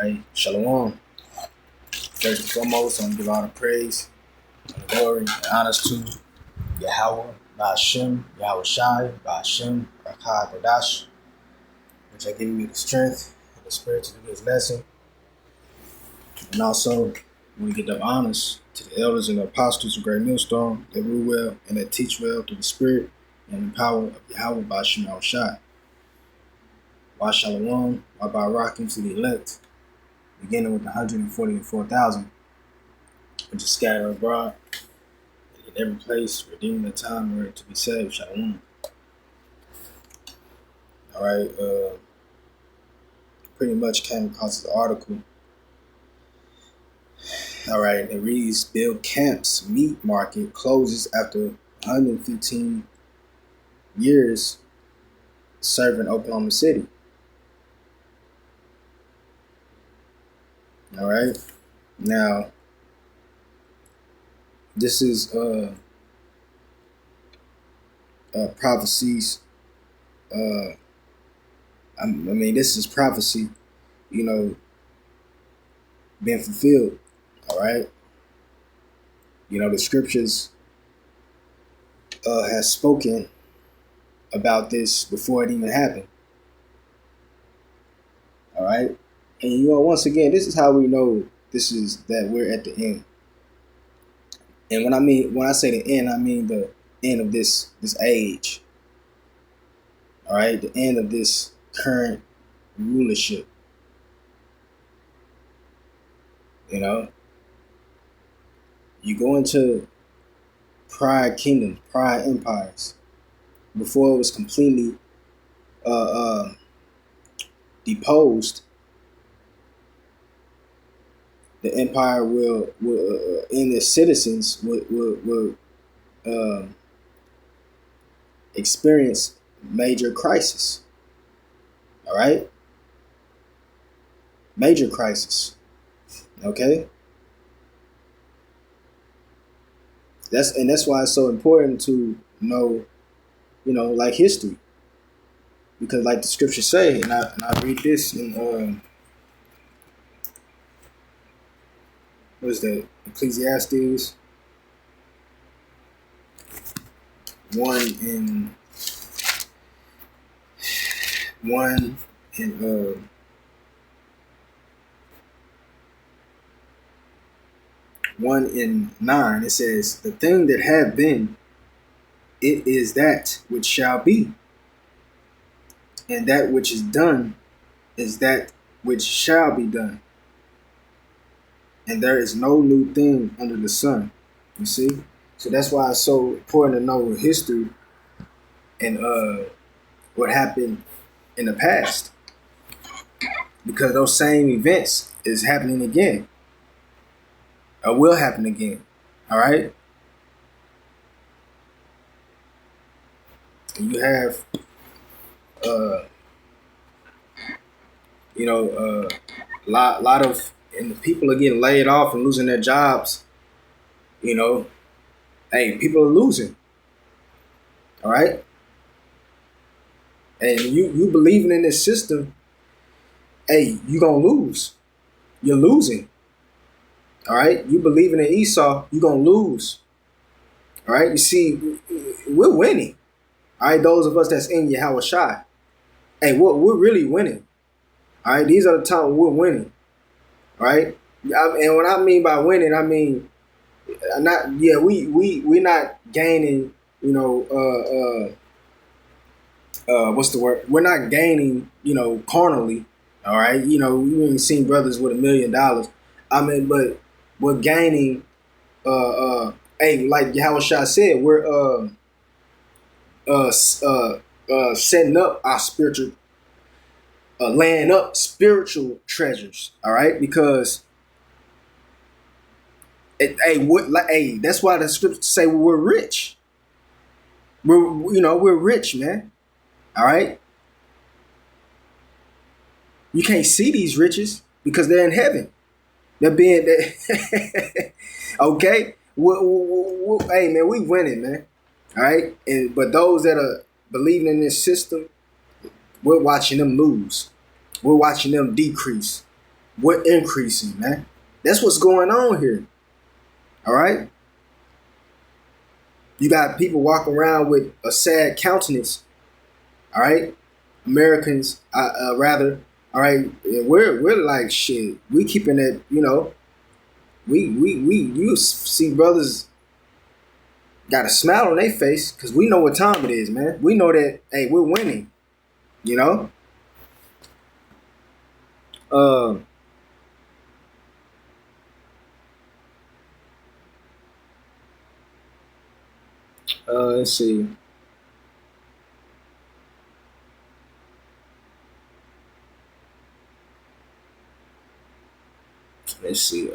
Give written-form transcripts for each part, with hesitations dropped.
right? Shalom. First and foremost, I want to give all the praise, and glory, and honors to Yahweh, Ba'ashem, Yahweh Shai, Ba'ashem, Rakah Dadash, which are giving me the strength and the spirit to do this lesson. And also, we give the honors to the elders and the apostles of Great Millstone that rule well and that teach well through the spirit and the power of Yahweh, Ba'ashem, Yahweh Shai. Wa Shalom, wa Barakim to the elect, beginning with the 144,000, which is scattered abroad in every place, redeeming the time where to be saved. Shalom. All right, pretty much came across the article. All right, it reads: Bill Camp's meat market closes after 115 years serving Oklahoma City. All right, now this is prophecies. I mean, this is prophecy, being fulfilled. All right, the scriptures has spoken about this before it even happened. All right, and once again, this is how we know that we're at the end. And when I say the end, I mean the end of this age. All right, the end of this current rulership. You go into prior kingdoms, prior empires, before it was completely deposed. The empire will and its citizens will experience major crisis. All right, major crisis. Okay, that's why it's so important to know, like history, because like the scriptures say, and I read this in what is that? Ecclesiastes 1 and 9. It says, "The thing that have been, it is that which shall be, and that which is done is that which shall be done. And there is no new thing under the sun." You see? So that's why it's so important to know history and what happened in the past. Because those same events is happening again. Or will happen again. All right? And you have lot of, and the people are getting laid off and losing their jobs. Hey, people are losing. All right? And you believing in this system, hey, you gonna lose. You're losing. All right? You believing in Esau, you're gonna lose. All right? You see, we're winning. All right, those of us that's in Yahweh Shai. Hey, we're really winning. All right, these are the times we're winning. All right? And what I mean by winning, I mean we're not gaining, what's the word? We're not gaining, carnally. All right, we ain't seen brothers with $1 million. I mean, but we're gaining. Hey, like Yahweh Shai said, we're setting up our spiritual, laying up spiritual treasures. All right, because. Hey, that's why the scriptures say we're rich. We're rich, man. All right. You can't see these riches because they're in heaven. They're being okay. Hey, man, we winning, man. All right. But those that are believing in this system, we're watching them lose. We're watching them decrease. We're increasing, man. That's what's going on here. All right. You got people walking around with a sad countenance. All right. Americans, rather. All right. We're like shit. We keeping it. You know. You see brothers got a smile on their face because we know what time it is, man. We know that, hey, we're winning. You know. Let's see. Let's see.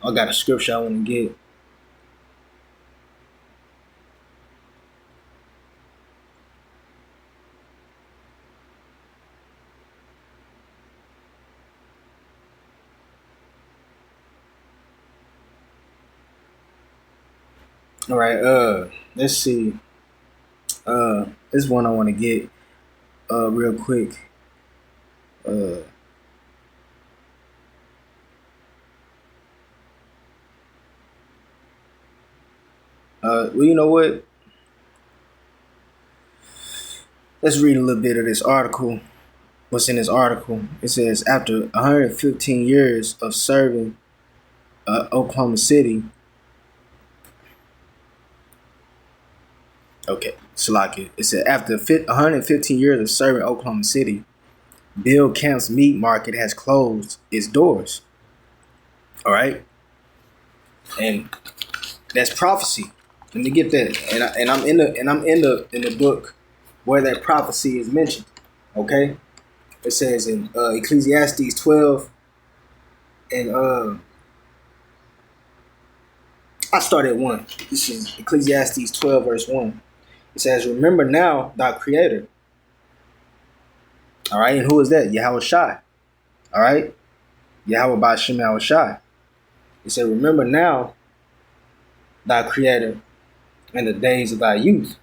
I got a scripture I want to get. All right. Let's see. This one I want to get. Real quick. Well, you know what? Let's read a little bit of this article. What's in this article? It says after 115 years of serving Oklahoma City. Okay, Salaki. It said after 115 years of serving Oklahoma City, Bill Camp's Meat Market has closed its doors. All right, and that's prophecy. Let me get that, and I'm in the book where that prophecy is mentioned. Okay, it says in Ecclesiastes 12, and I start at 1. This is Ecclesiastes 12 verse 1. It says, "Remember now thy Creator." All right, and who is that? Yahweh Shai. All right, Yahweh Ba'Shem Yahweh Shai. It said, "Remember now thy Creator in the days of thy youth,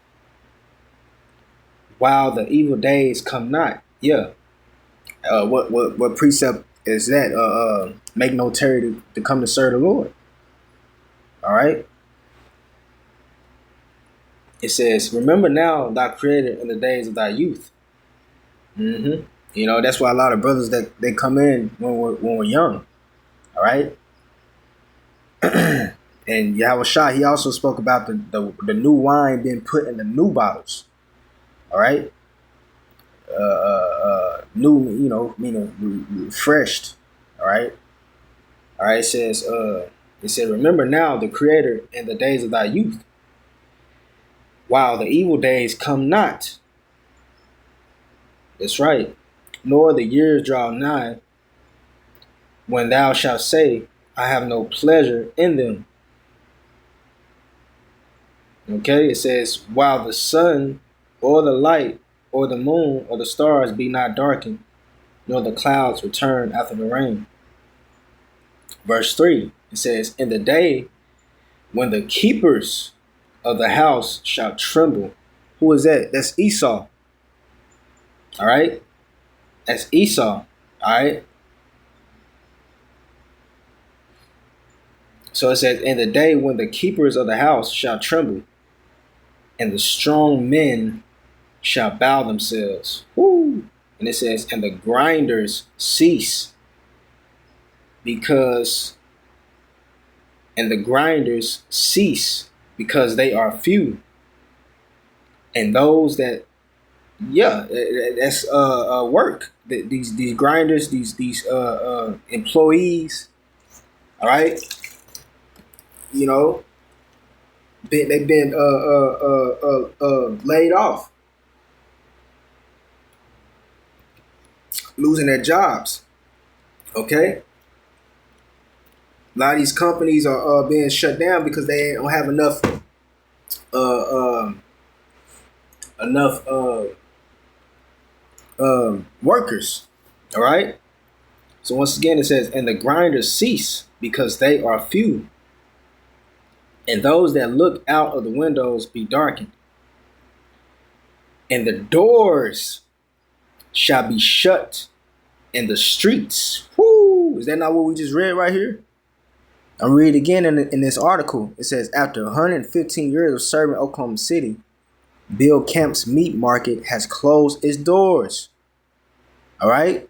while the evil days come not." Yeah. What precept is that? Make no tarry to come to serve the Lord. All right. It says, "Remember now thy Creator in the days of thy youth." Mm-hmm. You know, that's why a lot of brothers that they come in when we're young. All right. And Yahweh Shai, he also spoke about the new wine being put in the new bottles. All right. New, you know, meaning refreshed. All right. All right. It said, "Remember now the Creator in the days of thy youth, while the evil days come not." That's right. "Nor the years draw nigh, when thou shalt say, I have no pleasure in them." Okay, it says, "While the sun or the light or the moon or the stars be not darkened, nor the clouds return after the rain." Verse 3, it says, "In the day when the keepers of the house shall tremble." Who is that? That's Esau. All right. That's Esau. All right. So it says, "In the day when the keepers of the house shall tremble, and the strong men shall bow themselves." Woo. And it says, "And the grinders cease, because they are few. And those that," yeah, that's work. These grinders, these employees, all right, you know, they've been laid off, losing their jobs. Okay, a lot of these companies are being shut down because they don't have enough workers. All right. So once again, it says, "And the grinders cease, because they are few. And those that look out of the windows be darkened. And the doors shall be shut in the streets." Whoo! Is that not what we just read right here? I'll read again in this article. It says, after 115 years of serving Oklahoma City, Bill Camp's Meat Market has closed its doors. All right?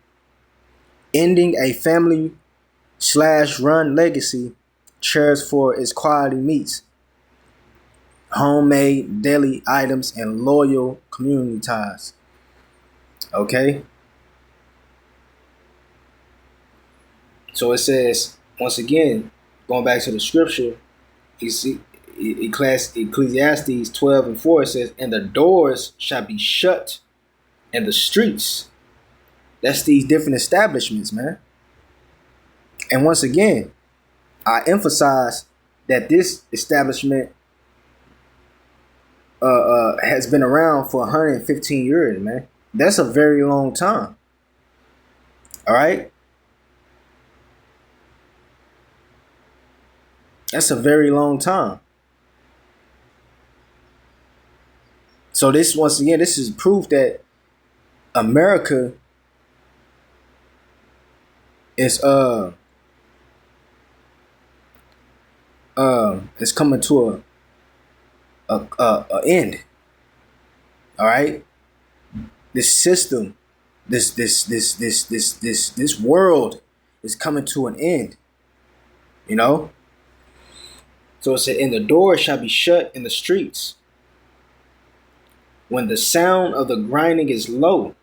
Ending a family/run legacy cherished for its quality meats, homemade deli items, and loyal community ties. Okay? So it says, once again, going back to the scripture, you see Ecclesiastes 12:4, it says, and the doors shall be shut in the streets. That's these different establishments, man. And once again, I emphasize that this establishment has been around for 115 years, man. That's a very long time. All right? That's a very long time. So this, once again, this is proof that America is coming to a end. All right? This system, this world is coming to an end. You know? So it said, and the door shall be shut in the streets when the sound of the grinding is low.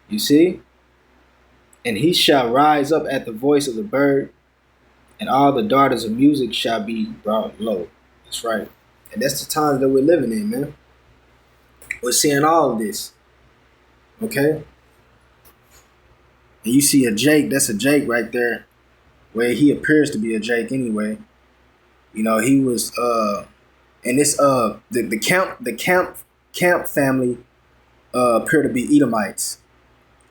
You see? And he shall rise up at the voice of the bird, and all the daughters of music shall be brought low. That's right. And that's the times that we're living in, man. We're seeing all of this. Okay? And you see a Jake, that's a Jake right there, where he appears to be a Jake anyway. You know, he was and this the Camp family appear to be Edomites.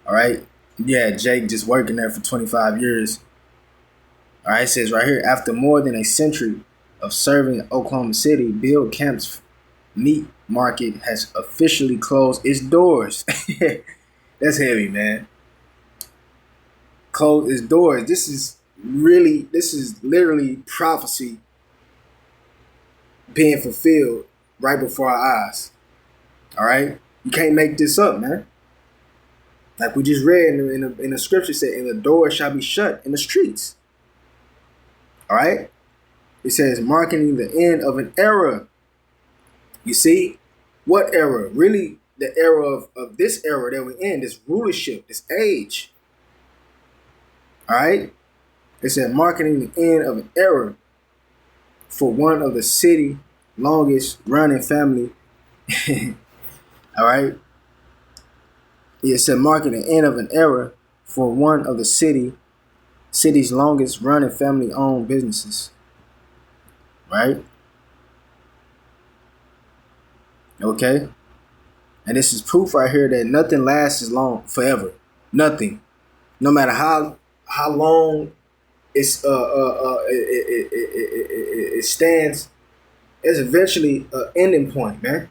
All right. Yeah, Jake just working there for 25 years. All right, it says right here, after more than a century of serving Oklahoma City, Bill Camp's Meat Market has officially closed its doors. That's heavy, man. Closed its doors. This is literally prophecy being fulfilled right before our eyes. All right? You can't make this up, man. Like we just read in the scripture said, and the door shall be shut in the streets. All right? It says, marking the end of an era. You see? What era? Really, the era of this era that we're in, this rulership, this age. All right? It said, marking the end of an era for one of the city longest running family. All right? It said, marking the end of an era for one of the city's longest running family-owned businesses. Right? Okay? And this is proof right here that nothing lasts as long forever. Nothing. No matter how long it stands, it's eventually an ending point, man.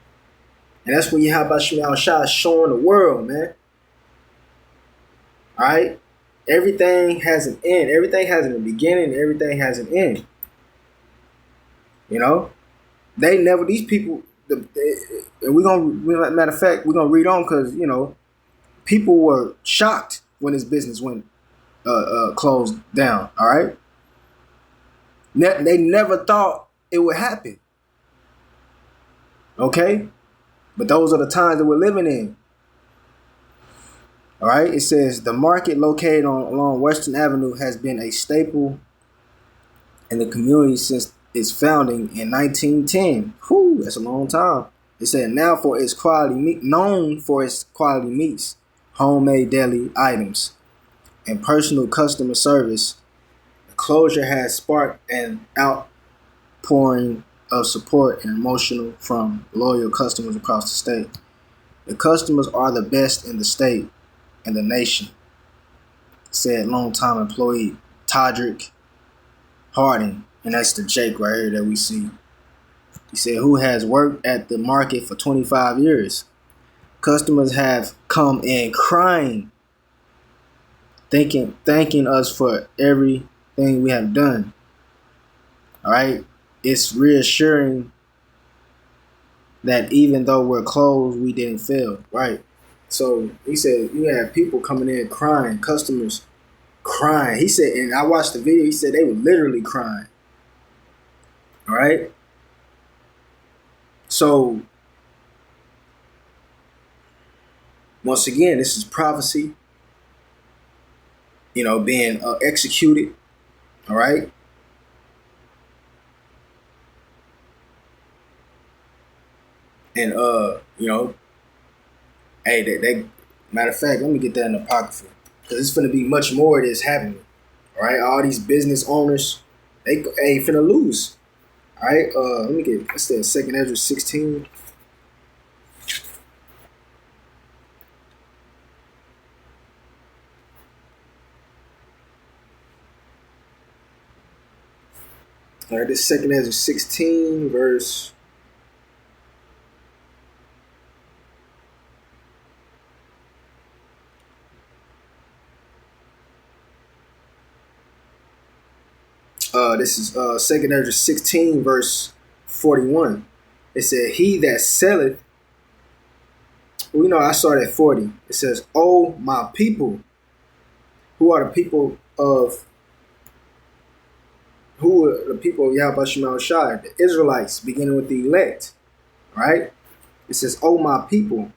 And that's when you have Bashim al-Shah showing the world, man. All right? Everything has an end. Everything has a beginning. Everything has an end. You know? These people, and matter of fact, we're going to read on because, you know, people were shocked when this business went closed down. All right? They never thought it would happen. Okay? But those are the times that we're living in. All right? It says, the market located along Western Avenue has been a staple in the community since its founding in 1910. Whew, that's a long time. It said, now for its quality meat, known for its quality meats, homemade deli items, and personal customer service, the closure has sparked an outpouring of support and emotional from loyal customers across the state. The customers are the best in the state and the nation, said longtime employee Todrick Harding, and that's the Jake right here that we see. He said, who has worked at the market for 25 years. Customers have come in crying thanking us for everything we have done. All right. It's reassuring that even though we're closed, we didn't fail. Right. So he said you had people coming in crying, customers crying. He said, and I watched the video, he said they were literally crying. All right. So once again, this is prophecy, being executed. All right. And hey, they matter of fact, let me get that in the apocrypha, because it's gonna be much more of this happening. All right, all these business owners, they finna lose. All right, let me get what's that? 2 Ezra 16. All right, this 2 Ezra 16 verse. This is 2 Ezra 16 verse 41. It said, "He that selleth." I started at 40. It says, "Oh my people," who are the people of Yahweh Shema Shai, the Israelites, beginning with the elect. Right? It says, "Oh my people,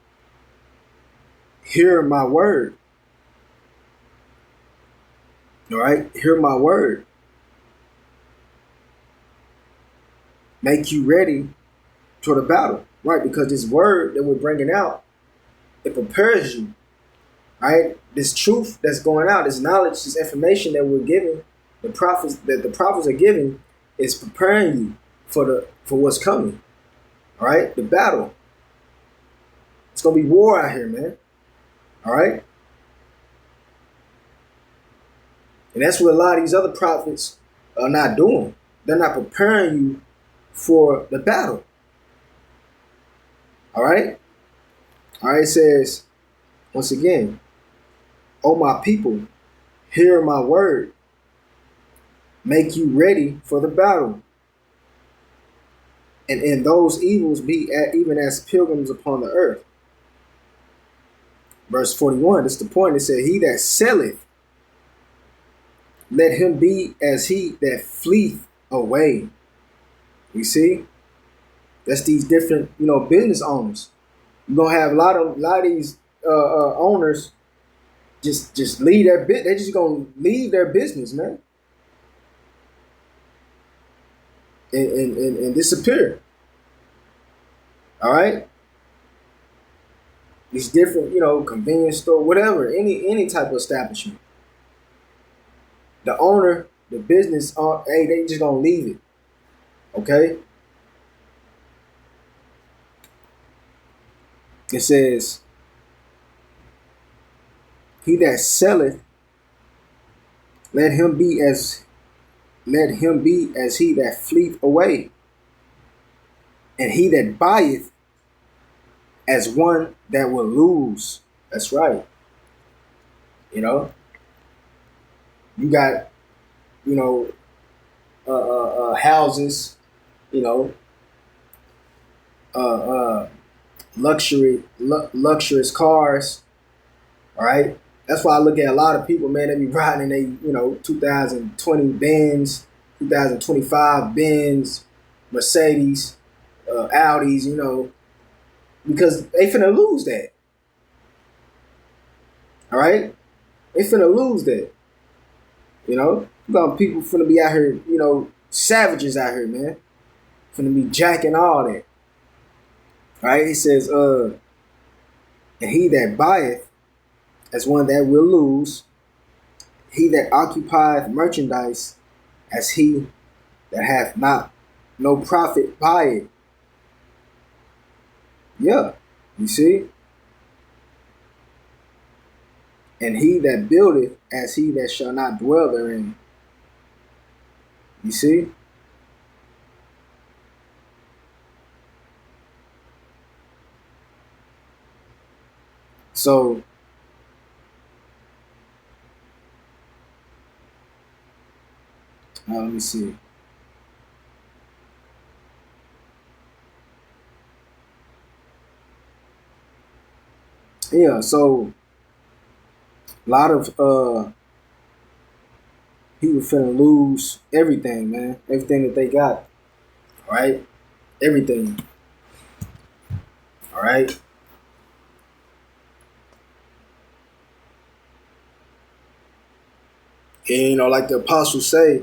hear my word." All right, hear my word. Make you ready for the battle, right? Because this word that we're bringing out, it prepares you, right? This truth that's going out, this knowledge, this information that we're giving, the prophets are giving, is preparing you for what's coming. All right, the battle. It's gonna be war out here, man. All right, and that's what a lot of these other prophets are not doing. They're not preparing you for the battle. All right. All right. It says once again, "Oh my people, hear my word. Make you ready for the battle. And in those evils be even as pilgrims upon the earth." Verse 41, that's the point. It said, "He that selleth, let him be as he that fleeth away." You see? That's these different, business owners. You're gonna have a lot of these owners just leave their bit. They're just gonna leave their business, man, and disappear. All right. These different, convenience store, whatever, any type of establishment. The owner, the business, hey, they just gonna leave it. Okay. It says, "He that selleth, let him be as he that fleeth away, and he that buyeth as one that will lose." That's right. You got, houses, you know, luxurious cars. All right. That's why I look at a lot of people, man. They be riding in they, 2020 Benz, 2025 Benz, Mercedes, Audis, because they finna lose that. All right, they finna lose that. People finna be out here, savages out here, man. Finna be jacking all that. All right, he says, "And he that buyeth as one that will lose, he that occupieth merchandise as he that hath not no profit by it." Yeah, you see? "And he that buildeth as he that shall not dwell therein." You see? So Let me see. Yeah, so a lot of people finna lose everything, man. Everything that they got. All right? Everything. All right? And like the apostles say,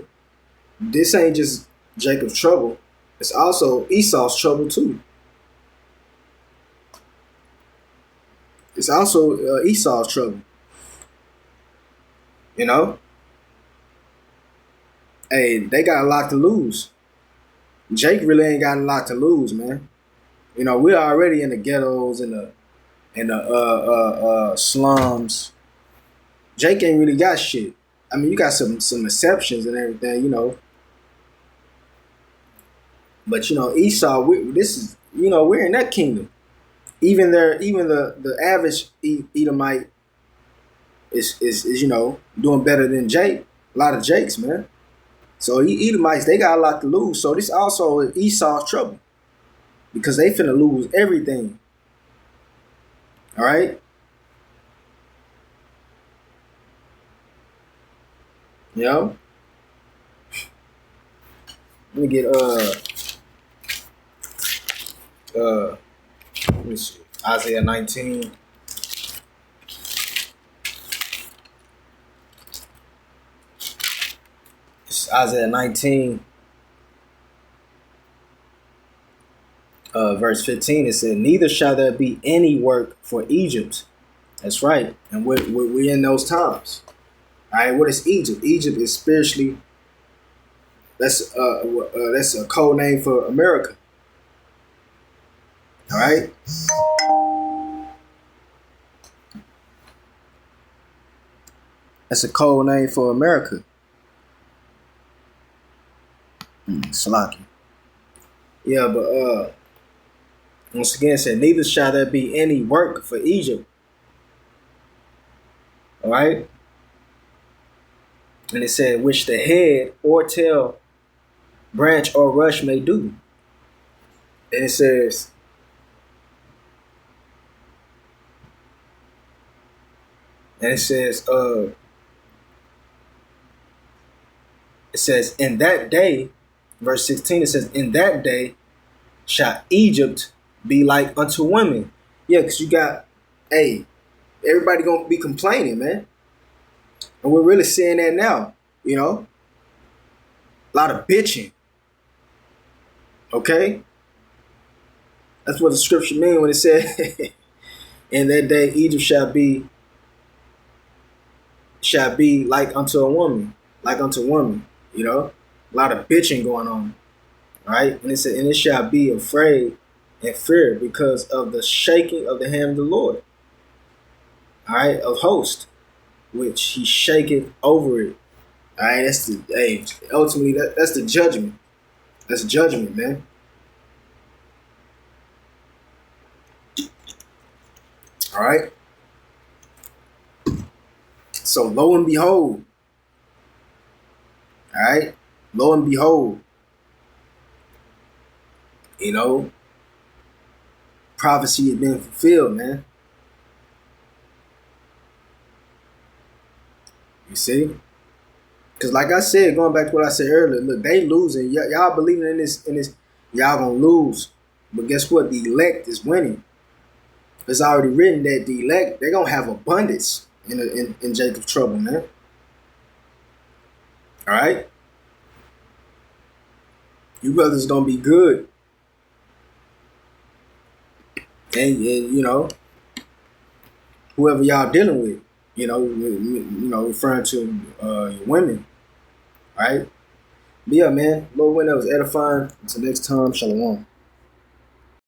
this ain't just Jacob's trouble. It's also Esau's trouble too. It's also Esau's trouble. You know? Hey, they got a lot to lose. Jake really ain't got a lot to lose, man. We're already in the ghettos and the slums. Jake ain't really got shit. I mean, you got some exceptions and everything. But Esau, we're in that kingdom. Even the average Edomite is doing better than Jake. A lot of Jakes, man. So Edomites, they got a lot to lose. So this also is Esau's trouble because they finna lose everything. All right. Let me get let me see. Isaiah 19. It's Isaiah 19, verse 15. It said, "Neither shall there be any work for Egypt." That's right. And we're in those times. All right. What is Egypt? Egypt is spiritually. That's a code name for America. All right. That's a code name for America. Slocky. Yeah, but once again, it said, "Neither shall there be any work for Egypt." All right. And it said, "Which the head or tail, branch or rush may do." And it says, in that day, verse 16, it says, "In that day shall Egypt be like unto women." Yeah, because you got, everybody gonna be complaining, man. And we're really seeing that now, a lot of bitching. Okay? That's what the scripture means when it said, "In that day Egypt shall be like unto a woman." Like unto woman, a lot of bitching going on. All right? And it said, "And it shall be afraid and fear because of the shaking of the hand of the Lord." All right, of hosts, which he shaketh over it. All right, ultimately that's the judgment. That's judgment, man. All right. So lo and behold, all right, lo and behold, prophecy has been fulfilled, man. You see? Because like I said, going back to what I said earlier, look, they losing. Y'all believing in this, y'all gonna lose. But guess what? The elect is winning. It's already written that the elect, they're gonna have abundance in Jacob's trouble, man. All right? You brothers gonna be good. And whoever y'all dealing with, referring to your women. All right? But yeah, man, Lord, when that was edifying. Until next time, shalom.